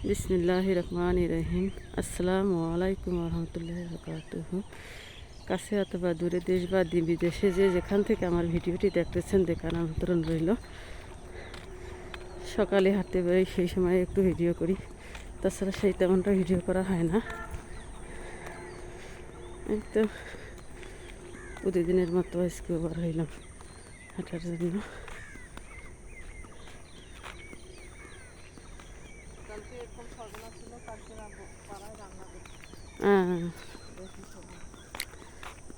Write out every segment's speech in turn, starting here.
বিসমিল্লাহির রহমানির রহিম। আসসালামু আলাইকুম রহমতুল্লাহি বারাকাতুহু। কাছে অথবা দূরে, দেশ বা বিদেশে যে যেখান থেকে আমার ভিডিওটি দেখতেছেন দেখার আমন্ত্রণ রইল। সকালে হাঁটতে বেরোই, সেই সময় একটু ভিডিও করি, তাছাড়া সেই তেমনটা ভিডিও করা হয় না। এই তো প্রতিদিনের মতো আজকে বার হইলাম হাঁটার জন্য।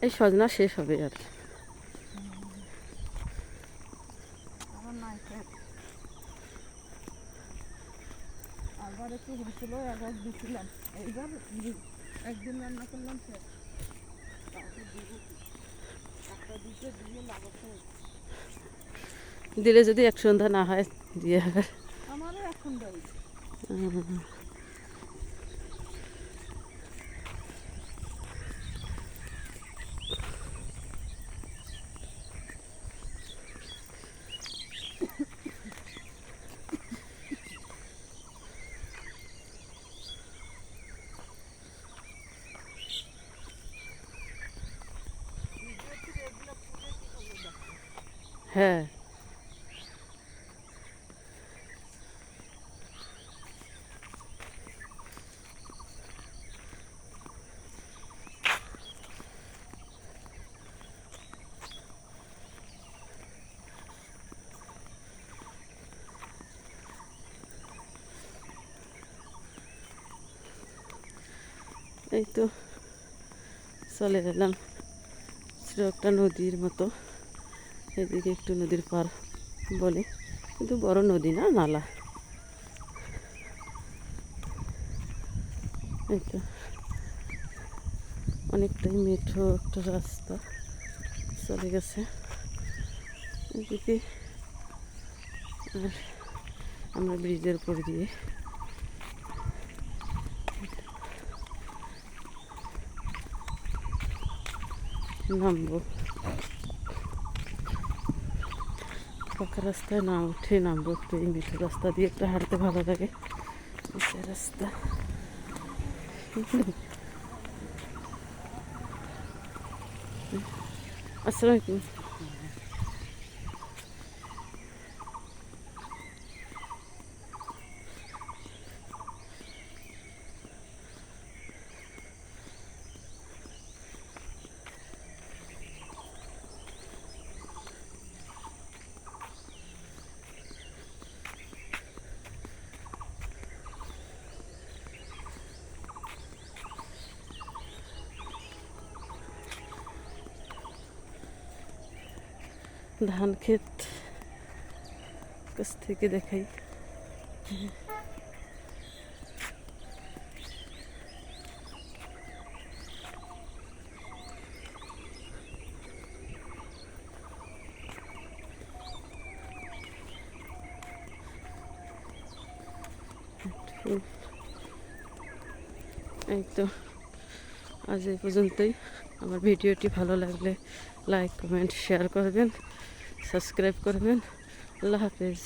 এই সজনা শেষ হবে আর আবার একটু হয়েছিল, একবার দিছিলাম, এইবার একদিন রান্না করলাম, দিলে যদি এক সন্ধ্যা না হয় দিয়ে আমারও এক সন্ধ্যা হয়েছে। হ্যাঁ, এই তো চলে গেলাম ছিল একটা নদীর মতো। এদিকে একটু নদীর পার বলে, কিন্তু বড় নদী না, নালা। এই তো অনেকটাই মেঠো একটা রাস্তা চলে গেছে এদিকে। আর আমরা ব্রিজের উপর দিয়ে নামবো। পাকা রাস্তায় না উঠে নামবো, একটু এই মেঠো রাস্তা দিয়ে একটু হাঁটতে ভালো লাগে। রাস্তা আসসালামু আলাইকুম। ধান ক্ষেত কাছ থেকে দেখাই। এই তো আজ এই পর্যন্তই। আমার ভিডিওটি ভালো লাগলে লাইক, কমেন্ট, শেয়ার করবেন, সাবস্ক্রাইব করবেন। আল্লাহ হাফেজ।